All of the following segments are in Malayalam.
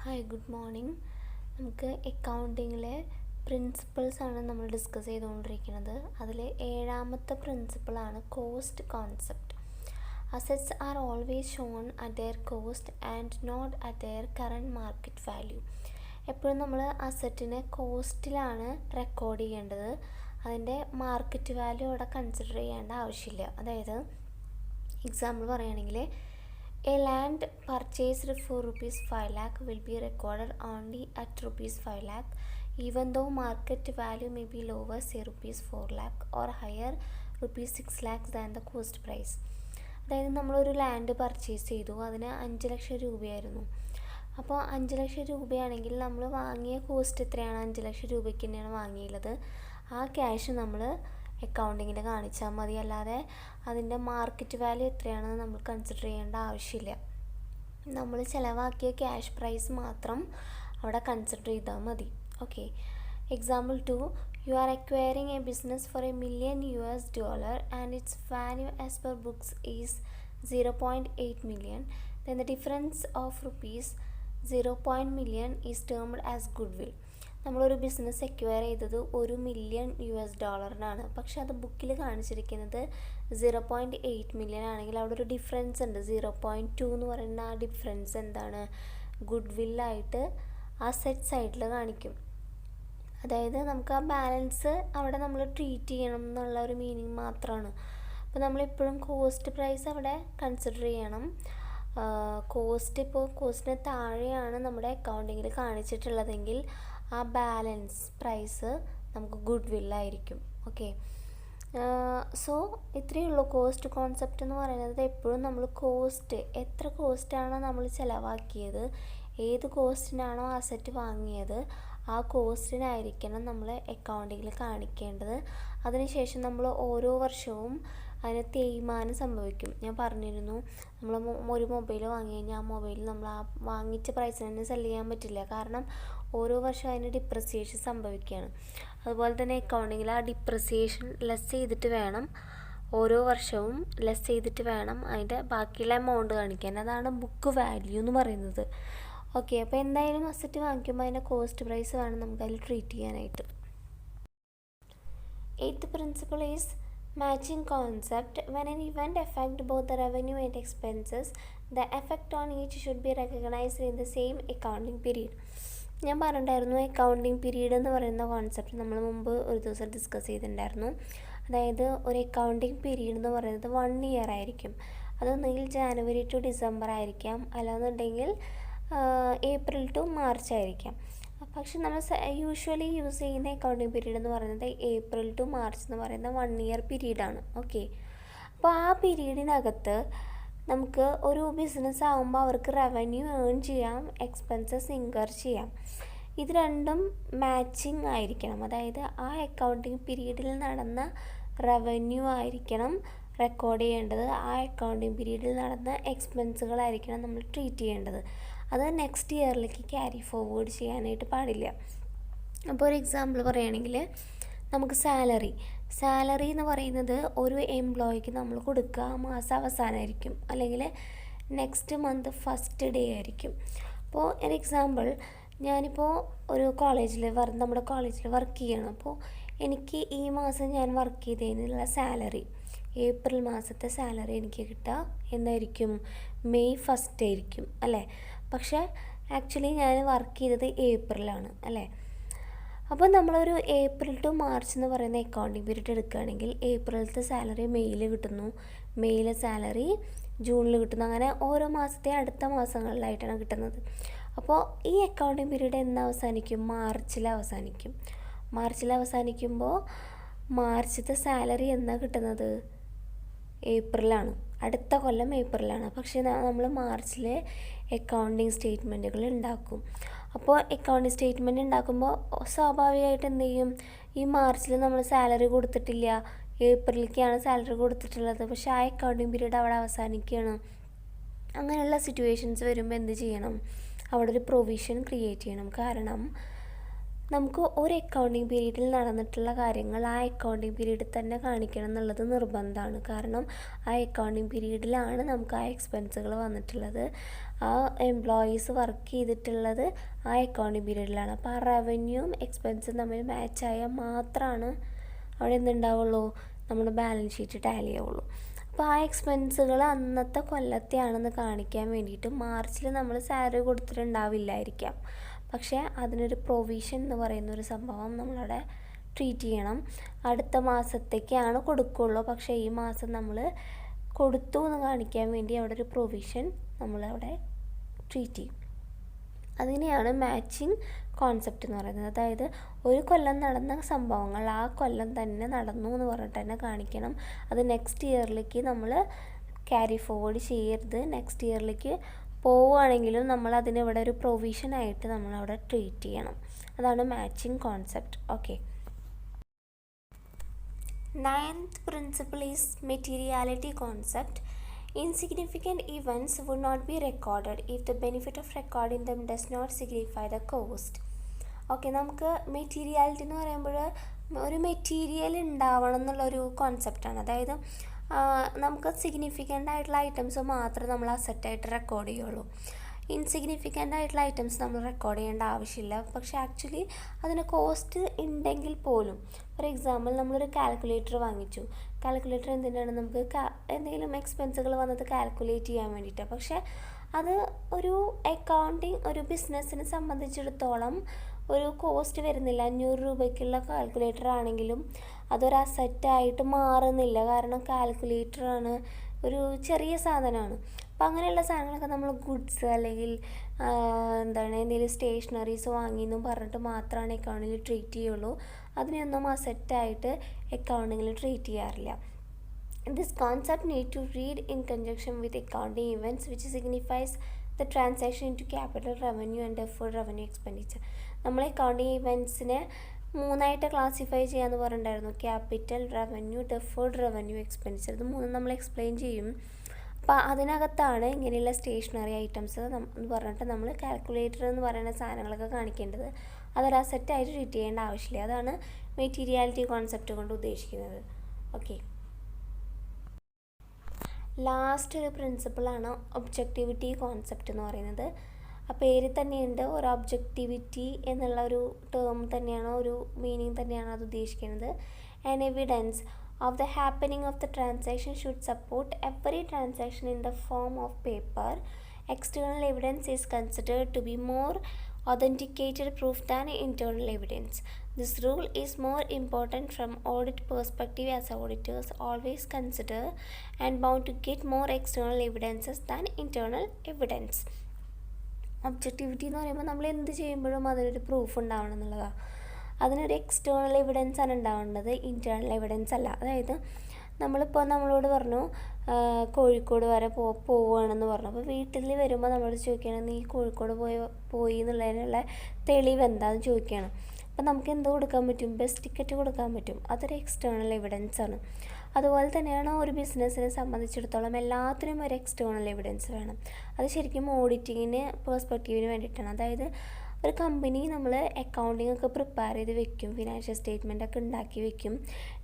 Hi good morning. നമുക്ക് അക്കൗണ്ടിങ്ങിലെ പ്രിൻസിപ്പിൾസാണ് നമ്മൾ ഡിസ്കസ് ചെയ്തുകൊണ്ടിരിക്കുന്നത്. അതിൽ 7ാമത്തെ പ്രിൻസിപ്പിളാണ് cost concept. Assets are always shown at their cost and not at their current market value. എപ്പോഴും നമ്മൾ അസറ്റിനെ കോസ്റ്റിലാണ് റെക്കോർഡ് ചെയ്യേണ്ടത്. അതിൻ്റെ മാർക്കറ്റ് വാല്യൂ അവിടെ കൺസിഡർ ചെയ്യേണ്ട ആവശ്യമില്ല. അതായത് എക്സാമ്പിൾ പറയുകയാണെങ്കിൽ a land purchased for rupees 5 lakh will be recorded only at rupees 5 lakh even though market value may be lower, say rupees 4 lakh or higher rupees 6 lakhs than the cost price. അതായത് നമ്മളൊരു ലാൻഡ് പർച്ചേസ് ചെയ്തു, അതിന് 5 ലക്ഷം രൂപയായിരുന്നു. അപ്പോൾ 5 ലക്ഷം രൂപയാണെങ്കിൽ നമ്മൾ വാങ്ങിയ കോസ്റ്റ് എത്രയാണ്? 5 ലക്ഷം രൂപയ്ക്ക് തന്നെയാണ് വാങ്ങിയുള്ളത്. ആ ക്യാഷ് നമ്മൾ അക്കൗണ്ടിങ്ങിൽ കാണിച്ചാൽ മതി, അല്ലാതെ അതിൻ്റെ മാർക്കറ്റ് വാല്യൂ എത്രയാണെന്ന് നമ്മൾ കൺസിഡർ ചെയ്യേണ്ട ആവശ്യമില്ല. നമ്മൾ ചിലവാക്കിയ ക്യാഷ് പ്രൈസ് മാത്രം അവിടെ കൺസിഡർ ചെയ്താൽ മതി. Okay, example 2, you are acquiring A business for $1 million and it's value as per books is 0.8 million. then the difference of rupees 0.1 million is termed as goodwill. നമ്മളൊരു ബിസിനസ് അക്വയർ ചെയ്തത് $1 million, പക്ഷെ അത് ബുക്കിൽ കാണിച്ചിരിക്കുന്നത് 0.8 million ആണെങ്കിൽ അവിടെ ഒരു ഡിഫറൻസ് ഉണ്ട്. 0.2 എന്ന് പറയുന്ന ആ ഡിഫറൻസ് എന്താണ്? ഗുഡ് വില്ലായിട്ട് ആ സെറ്റ് സൈഡിൽ കാണിക്കും. അതായത് നമുക്ക് ആ ബാലൻസ് അവിടെ നമ്മൾ ട്രീറ്റ് ചെയ്യണം എന്നുള്ള ഒരു മീനിങ് മാത്രമാണ്. അപ്പോൾ നമ്മളെപ്പോഴും കോസ്റ്റ് പ്രൈസ് അവിടെ കൺസിഡർ ചെയ്യണം. കോസ്റ്റിന് താഴെയാണ് നമ്മുടെ അക്കൗണ്ടിങ്ങിൽ കാണിച്ചിട്ടുള്ളതെങ്കിൽ ആ ബാലൻസ് പ്രൈസ് നമുക്ക് ഗുഡ് വില്ലായിരിക്കും. ഓക്കെ, സോ ഇത്രയേ ഉള്ളൂ. കോസ്റ്റ് കോൺസെപ്റ്റ് എന്ന് പറയുന്നത് എപ്പോഴും നമ്മൾ എത്ര കോസ്റ്റാണോ നമ്മൾ ചിലവാക്കിയത്, ഏത് കോസ്റ്റിനാണോ അസറ്റ് വാങ്ങിയത്, ആ കോസ്റ്റിനായിരിക്കണം നമ്മൾ അക്കൗണ്ടിങ്ങിൽ കാണിക്കേണ്ടത്. അതിനുശേഷം നമ്മൾ ഓരോ വർഷവും അതിന് തേയ്മാനം സംഭവിക്കും. ഞാൻ പറഞ്ഞിരുന്നു, നമ്മൾ ഒരു മൊബൈൽ വാങ്ങി കഴിഞ്ഞാൽ ആ മൊബൈൽ നമ്മൾ ആ വാങ്ങിച്ച പ്രൈസിന് തന്നെ സെല് ചെയ്യാൻ പറ്റില്ല. കാരണം ഓരോ വർഷവും അതിന് ഡിപ്രിസിയേഷൻ സംഭവിക്കുകയാണ്. അതുപോലെ തന്നെ അക്കൗണ്ടിങ്ങിൽ ആ ഡിപ്രിസിയേഷൻ ലെസ് ചെയ്തിട്ട് വേണം, ഓരോ വർഷവും ലെസ് ചെയ്തിട്ട് വേണം അതിൻ്റെ ബാക്കിയുള്ള എമൗണ്ട് കാണിക്കാൻ. അതാണ് ബുക്ക് വാല്യൂ എന്ന് പറയുന്നത്. ഓക്കെ, അപ്പോൾ എന്തായാലും അസറ്റ് വാങ്ങിക്കുമ്പോൾ അതിൻ്റെ കോസ്റ്റ് പ്രൈസ് വേണം നമുക്ക് അതിൽ ട്രീറ്റ് ചെയ്യാനായിട്ട്. 8th principle is matching concept. When an event affects both the revenue and expenses, the effect on each should be recognized in the same accounting period. ഞാൻ പറഞ്ഞിട്ടുണ്ടായിരുന്നു അക്കൗണ്ടിങ് പീരീഡ് എന്ന് പറയുന്ന കോൺസെപ്റ്റ് നമ്മൾ മുമ്പ് ഒരു ദിവസം ഡിസ്കസ് ചെയ്തിട്ടുണ്ടായിരുന്നു. അതായത് ഒരു അക്കൗണ്ടിങ് പീരീഡ് എന്ന് പറയുന്നത് 1 year ആയിരിക്കും. അതൊന്നെങ്കിൽ ജാനുവരി ടു ഡിസംബർ ആയിരിക്കാം, അല്ലാന്നുണ്ടെങ്കിൽ ഏപ്രിൽ ടു മാർച്ച് ആയിരിക്കാം. പക്ഷെ നമ്മൾ യൂഷ്വലി യൂസ് ചെയ്യുന്ന അക്കൗണ്ടിങ് പീരീഡ് എന്ന് പറയുന്നത് ഏപ്രിൽ ടു മാർച്ച് എന്ന് പറയുന്ന 1 year പീരീഡാണ്. ഓക്കെ, അപ്പോൾ ആ പീരീഡിനകത്ത് നമുക്ക് ഒരു ബിസിനസ് ആകുമ്പോൾ അവർക്ക് റവന്യൂ ഏൺ ചെയ്യാം, എക്സ്പെൻസസ് ഇൻകർ ചെയ്യാം. ഇത് രണ്ടും മാച്ചിങ് ആയിരിക്കണം. അതായത് ആ അക്കൗണ്ടിങ് പീരീഡിൽ നടന്ന റവന്യൂ ആയിരിക്കണം റെക്കോർഡ് ചെയ്യേണ്ടത്, ആ അക്കൗണ്ടിങ് പീരീഡിൽ നടന്ന എക്സ്പെൻസുകളായിരിക്കണം നമ്മൾ ട്രീറ്റ് ചെയ്യേണ്ടത്. അത് നെക്സ്റ്റ് ഇയറിലേക്ക് ക്യാരി ഫോർവേഡ് ചെയ്യാനായിട്ട് പാടില്ല. അപ്പോൾ ഒരു എക്സാമ്പിൾ പറയുകയാണെങ്കിൽ നമുക്ക് സാലറി എന്ന് പറയുന്നത് ഒരു എംപ്ലോയിക്ക് നമ്മൾ കൊടുക്കുക മാസം അവസാനമായിരിക്കും, അല്ലെങ്കിൽ നെക്സ്റ്റ് മന്ത് ഫസ്റ്റ് ഡേ ആയിരിക്കും. അപ്പോൾ ഒരു എക്സാമ്പിൾ, ഞാനിപ്പോൾ ഒരു നമ്മുടെ കോളേജിൽ വർക്ക് ചെയ്യണം. അപ്പോൾ എനിക്ക് ഈ മാസം ഞാൻ വർക്ക് ചെയ്തതിനുള്ള സാലറി, ഏപ്രിൽ മാസത്തെ സാലറി എനിക്ക് കിട്ടുക എന്തായിരിക്കും? മെയ് 1st ആയിരിക്കും അല്ലേ? പക്ഷേ ആക്ച്വലി ഞാൻ വർക്ക് ചെയ്തത് ഏപ്രിലാണ് അല്ലേ? അപ്പോൾ നമ്മളൊരു ഏപ്രിൽ ടു മാർച്ച് എന്ന് പറയുന്ന അക്കൗണ്ടിങ് പീരീഡ് എടുക്കുകയാണെങ്കിൽ ഏപ്രിലത്തെ സാലറി മെയ്യിൽ കിട്ടുന്നു, മെയ്യിലെ സാലറി ജൂണിൽ കിട്ടുന്നു, അങ്ങനെ ഓരോ മാസത്തെ അടുത്ത മാസങ്ങളിലായിട്ടാണ് കിട്ടുന്നത്. അപ്പോൾ ഈ അക്കൗണ്ടിങ് പീരീഡ് എന്ന് അവസാനിക്കും? മാർച്ചിൽ അവസാനിക്കുമ്പോൾ മാർച്ചിലത്തെ സാലറി എന്നാണ് കിട്ടുന്നത്? ഏപ്രിലാണ്, അടുത്ത കൊല്ലം ഏപ്രിലാണ്. പക്ഷേ നമ്മൾ മാർച്ചിലെ അക്കൗണ്ടിങ് സ്റ്റേറ്റ്മെൻറ്റുകൾ ഉണ്ടാക്കും. അപ്പോൾ അക്കൗണ്ടിങ് സ്റ്റേറ്റ്മെൻറ്റ് ഉണ്ടാക്കുമ്പോൾ സ്വാഭാവികമായിട്ട് എന്ത് ചെയ്യും? ഈ മാർച്ചിൽ നമ്മൾ സാലറി കൊടുത്തിട്ടില്ല, ഏപ്രിലേക്കാണ് സാലറി കൊടുത്തിട്ടുള്ളത്, പക്ഷേ ആ അക്കൗണ്ടിങ് പീരീഡ് അവിടെ അവസാനിക്കുകയാണ്. അങ്ങനെയുള്ള സിറ്റുവേഷൻസ് വരുമ്പോൾ എന്ത് ചെയ്യണം? അവിടെ ഒരു പ്രൊവിഷൻ ക്രിയേറ്റ് ചെയ്യണം. കാരണം നമുക്ക് ഒരു അക്കൗണ്ടിങ് പീരീഡിൽ നടന്നിട്ടുള്ള കാര്യങ്ങൾ ആ അക്കൗണ്ടിങ് പീരീഡിൽ തന്നെ കാണിക്കണം എന്നുള്ളത് നിർബന്ധമാണ്. കാരണം ആ അക്കൗണ്ടിങ് പീരീഡിലാണ് നമുക്ക് ആ എക്സ്പെൻസുകൾ വന്നിട്ടുള്ളത്. ആ എംപ്ലോയീസ് വർക്ക് ചെയ്തിട്ടുള്ളത് ആ അക്കൗണ്ടിങ് പീരീഡിലാണ്. അപ്പോൾ ആ റവന്യൂവും എക്സ്പെൻസും തമ്മിൽ മാച്ചായാൽ മാത്രമാണ് അവിടെ എന്തുണ്ടാവുള്ളൂ, നമ്മുടെ ബാലൻസ് ഷീറ്റ് ടാലി ആവുള്ളൂ. അപ്പോൾ ആ എക്സ്പെൻസുകൾ അന്നത്തെ കൊല്ലത്തെയാണെന്ന് കാണിക്കാൻ വേണ്ടിയിട്ട് മാർച്ചിൽ നമ്മൾ സാലറി കൊടുത്തിട്ടുണ്ടാവില്ലായിരിക്കാം. പക്ഷേ അതിനൊരു പ്രൊവിഷൻ എന്ന് പറയുന്ന ഒരു സംഭവം നമ്മളവിടെ ട്രീറ്റ് ചെയ്യണം. അടുത്ത മാസത്തേക്കാണ് കൊടുക്കുകയുള്ളൂ, പക്ഷേ ഈ മാസം നമ്മൾ കൊടുത്തു എന്ന് കാണിക്കാൻ വേണ്ടി അവിടെ ഒരു പ്രൊവിഷൻ നമ്മളവിടെ ട്രീറ്റ് ചെയ്യും. അതിനെയാണ് മാച്ചിങ് കോൺസെപ്റ്റ് എന്ന് പറയുന്നത്. അതായത് ഒരു കൊല്ലം നടന്ന സംഭവങ്ങൾ ആ കൊല്ലം തന്നെ നടന്നു എന്ന് പറഞ്ഞിട്ട് തന്നെ കാണിക്കണം. അത് നെക്സ്റ്റ് ഇയറിലേക്ക് നമ്മൾ ക്യാരി ഫോർവേഡ് ചെയ്യരുത്. നെക്സ്റ്റ് ഇയറിലേക്ക് പോവുകയാണെങ്കിലും നമ്മൾ അതിനിവിടെ ഒരു പ്രൊവിഷനായിട്ട് നമ്മളവിടെ ട്രീറ്റ് ചെയ്യണം. അതാണ് matching concept. Okay. 9th principle is materiality concept. Insignificant events would not be recorded if the benefit of recording them does not signify the cost. Okay, നമുക്ക് മെറ്റീരിയാലിറ്റി എന്ന് പറയുമ്പോൾ ഒരു മെറ്റീരിയൽ ഉണ്ടാവണം എന്നുള്ളൊരു കോൺസെപ്റ്റാണ്. അതായത് നമുക്ക് സിഗ്നിഫിക്കൻ്റ് ആയിട്ടുള്ള ഐറ്റംസ് മാത്രമേ നമ്മൾ അസറ്റായിട്ട് റെക്കോർഡ് ചെയ്യുള്ളൂ. ഇൻസിഗ്നിഫിക്കൻ്റ് ആയിട്ടുള്ള ഐറ്റംസ് നമ്മൾ റെക്കോർഡ് ചെയ്യേണ്ട ആവശ്യമില്ല. പക്ഷേ ആക്ച്വലി അതിന് കോസ്റ്റ് ഉണ്ടെങ്കിൽ പോലും, ഫോർ എക്സാമ്പിൾ നമ്മളൊരു കാൽക്കുലേറ്റർ വാങ്ങിച്ചു. കാൽക്കുലേറ്റർ എന്തിനാണ്, നമുക്ക് എന്തെങ്കിലും എക്സ്പെൻസുകൾ വന്നത് കാൽക്കുലേറ്റ് ചെയ്യാൻ വേണ്ടിയിട്ടാണ്. പക്ഷേ അത് ഒരു അക്കൗണ്ടിങ് ഒരു ബിസിനസ്സിനെ സംബന്ധിച്ചിടത്തോളം ഒരു കോസ്റ്റ് വരുന്നില്ല. 500 രൂപയ്ക്കുള്ള കാൽക്കുലേറ്റർ ആണെങ്കിലും അതൊരു അസറ്റായിട്ട് മാറുന്നില്ല. കാരണം കാൽക്കുലേറ്ററാണ്, ഒരു ചെറിയ സാധനമാണ്. അപ്പം അങ്ങനെയുള്ള സാധനങ്ങളൊക്കെ നമ്മൾ ഗുഡ്സ് അല്ലെങ്കിൽ എന്തെങ്കിലും സ്റ്റേഷനറീസ് വാങ്ങിയെന്നും പറഞ്ഞിട്ട് മാത്രമാണ് അക്കൗണ്ടിൽ ട്രീറ്റ് ചെയ്യുള്ളൂ. അതിനെയൊന്നും അസറ്റായിട്ട് അക്കൗണ്ടിങ്ങിൽ ട്രീറ്റ് ചെയ്യാറില്ല. This concept need to read in conjunction with accounting events which signifies the transaction into capital revenue and deferred revenue expenditure. നമ്മൾ അക്കൗണ്ടിങ് ഇവൻറ്റ്സിനെ 3ആയിട്ട് ക്ലാസിഫൈ ചെയ്യാമെന്ന് പറഞ്ഞിട്ടുണ്ടായിരുന്നു. Capital revenue, deferred revenue, expenditure. ഇത് 3 നമ്മൾ എക്സ്പ്ലെയിൻ ചെയ്യും. അപ്പോൾ അതിനകത്താണ് ഇങ്ങനെയുള്ള സ്റ്റേഷനറി ഐറ്റംസ് എന്ന് പറഞ്ഞിട്ട് നമ്മൾ കാൽക്കുലേറ്റർ എന്ന് പറയുന്ന സാധനങ്ങളൊക്കെ കാണിക്കേണ്ടത്. അതൊരു അസറ്റായിട്ട് ട്രീറ്റ് ചെയ്യേണ്ട ആവശ്യമില്ല. അതാണ് മെറ്റീരിയാലിറ്റി കോൺസെപ്റ്റ് കൊണ്ട് ഉദ്ദേശിക്കുന്നത്. ഓക്കെ. ലാസ്റ്റ് ഒരു പ്രിൻസിപ്പിളാണ് ഒബ്ജക്റ്റിവിറ്റി കോൺസെപ്റ്റ് എന്ന് പറയുന്നത്. ആ പേര് തന്നെയുണ്ട്, ഒരു ഒബ്ജക്റ്റിവിറ്റി എന്നുള്ള ഒരു ടേം തന്നെയാണ്, ഒരു മീനിങ് തന്നെയാണ് അത് ഉദ്ദേശിക്കുന്നത്. An evidence of the happening of the transaction should support every transaction in the form of paper. External evidence is considered to be more authenticated proof than internal evidence. This rule is more important from audit perspective as auditors always consider and bound to get more external evidences than internal evidence. Objectivity എന്ന് പറയുമ്പോൾ നമ്മൾ എന്ത് ചെയ്യുമ്പോഴും അതിനൊരു പ്രൂഫ് ഉണ്ടാവണം എന്നുള്ളതാണ്. അതിനൊരു എക്സ്റ്റേണൽ എവിഡൻസ് ആണ് ഉണ്ടാവേണ്ടത്, ഇൻറ്റേർണൽ എവിഡൻസ് അല്ല. അതായത് നമ്മളിപ്പോൾ നമ്മളോട് പറഞ്ഞു കോഴിക്കോട് വരെ പോവുകയാണെന്ന് പറഞ്ഞു. അപ്പോൾ വീട്ടിൽ വരുമ്പോൾ നമ്മളോട് ചോദിക്കുകയാണ്, നീ കോഴിക്കോട് പോയി എന്നുള്ളതിനുള്ള തെളിവ് എന്താണെന്ന് ചോദിക്കുകയാണ്. അപ്പോൾ നമുക്ക് എന്ത് കൊടുക്കാൻ പറ്റും, ബസ് ടിക്കറ്റ് കൊടുക്കാൻ പറ്റും. അതൊരു എക്സ്റ്റേണൽ എവിഡൻസ് ആണ്. അതുപോലെ തന്നെയാണ് ഒരു ബിസിനസ്സിനെ സംബന്ധിച്ചിടത്തോളം എല്ലാത്തിനും ഒരു എക്സ്റ്റേണൽ എവിഡൻസ് വേണം. അത് ശരിക്കും ഓഡിറ്റിങ്ങിന് പെർസ്പെക്റ്റീവിന് വേണ്ടിയിട്ടാണ്. അതായത് ഒരു കമ്പനി നമ്മൾ അക്കൗണ്ടിങ് ഒക്കെ പ്രിപ്പയർ ചെയ്ത് വെക്കും, ഫിനാൻഷ്യൽ സ്റ്റേറ്റ്മെൻ്റ് ഒക്കെ ഉണ്ടാക്കി വെക്കും.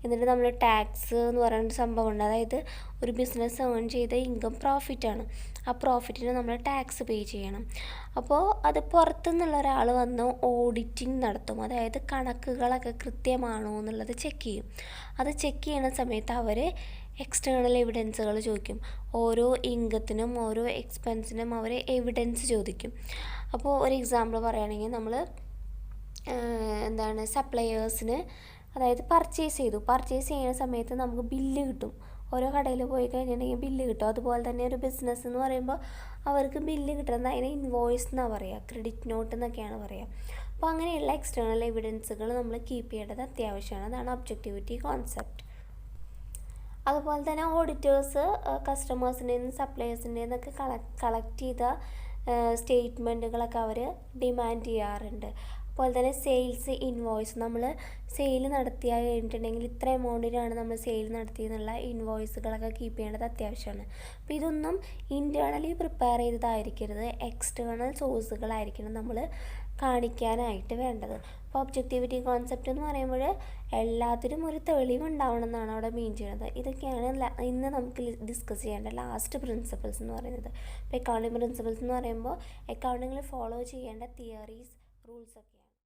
എന്നിട്ട് നമ്മൾ ടാക്സ് എന്ന് പറയുന്ന സംഭവമുണ്ട്. അതായത് ഒരു ബിസിനസ് ഏൺ ചെയ്ത ഇൻകം പ്രോഫിറ്റാണ്. ആ പ്രോഫിറ്റിന് നമ്മൾ ടാക്സ് പേ ചെയ്യണം. അപ്പോൾ അത് പുറത്തുനിന്നുള്ള ഒരാൾ വന്ന് ഓഡിറ്റിംഗ് നടത്തും. അതായത് കണക്കുകളൊക്കെ കൃത്യമാണോ എന്നുള്ളത് ചെക്ക് ചെയ്യും. അത് ചെക്ക് ചെയ്യുന്ന സമയത്ത് അവർ എക്സ്റ്റേണൽ എവിഡൻസുകൾ ചോദിക്കും. ഓരോ ഇൻകത്തിനും ഓരോ എക്സ്പെൻസിനും അവർ എവിഡൻസ് ചോദിക്കും. അപ്പോൾ ഒരു എക്സാമ്പിൾ പറയുകയാണെങ്കിൽ നമ്മൾ സപ്ലയേഴ്സിന്, അതായത് പർച്ചേസ് ചെയ്യുന്ന സമയത്ത് നമുക്ക് ബില്ല് കിട്ടും. ഓരോ കടയിൽ പോയി കഴിഞ്ഞിട്ടുണ്ടെങ്കിൽ ബില്ല് കിട്ടും. അതുപോലെ തന്നെ ഒരു ബിസിനസ് എന്ന് പറയുമ്പോൾ അവർക്ക് ബില്ല് കിട്ടുന്നത് അതിനെ ഇൻവോയ്സ് എന്നാണ് പറയുക, ക്രെഡിറ്റ് നോട്ട് എന്നൊക്കെയാണ് പറയുക. അപ്പോൾ അങ്ങനെയുള്ള എക്സ്റ്റേണൽ എവിഡൻസുകൾ നമ്മൾ കീപ്പ് ചെയ്യേണ്ടത് അത്യാവശ്യമാണ്. അതാണ് ഒബ്ജക്റ്റിവിറ്റി കോൺസെപ്റ്റ്. അതുപോലെ തന്നെ ഓഡിറ്റേഴ്സ് കസ്റ്റമേഴ്സിൻ്റെ നിന്ന് സപ്ലയേഴ്സിൻ്റെ നിന്നൊക്കെ കളക്ട് ചെയ്ത സ്റ്റേറ്റ്മെൻറ്റുകളൊക്കെ അവർ ഡിമാൻഡ് ചെയ്യാറുണ്ട്. അതുപോലെ തന്നെ സെയിൽസ് ഇൻവോയ്സ്, നമ്മൾ സെയിൽ നടത്തി കഴിഞ്ഞിട്ടുണ്ടെങ്കിൽ ഇത്ര എമൗണ്ടിനാണ് നമ്മൾ സെയിൽ നടത്തിയെന്നുള്ള ഇൻവോയ്സുകളൊക്കെ കീപ്പ് ചെയ്യേണ്ടത് അത്യാവശ്യമാണ്. അപ്പോൾ ഇതൊന്നും ഇൻറ്റേർണലി പ്രിപ്പയർ ചെയ്തതായിരിക്കരുത്, എക്സ്റ്റേണൽ സോഴ്സുകളായിരിക്കണം നമ്മൾ കാണിക്കാനായിട്ട് വേണ്ടത്. അപ്പോൾ ഒബ്ജക്റ്റിവിറ്റി കോൺസെപ്റ്റ് എന്ന് പറയുമ്പോൾ എല്ലാത്തിനും ഒരു തെളിവുണ്ടാവണം എന്നാണ് അവിടെ മീൻ ചെയ്യുന്നത്. ഇതൊക്കെയാണ് ഇന്ന് നമുക്ക് ഡിസ്കസ് ചെയ്യേണ്ട ലാസ്റ്റ് പ്രിൻസിപ്പിൾസ് എന്ന് പറയുന്നത്. അപ്പോൾ അക്കൗണ്ടിങ് പ്രിൻസിപ്പിൾസ് എന്ന് പറയുമ്പോൾ അക്കൗണ്ടിങ്ങിൽ ഫോളോ ചെയ്യേണ്ട തിയറീസ്, റൂൾസൊക്കെയാണ്.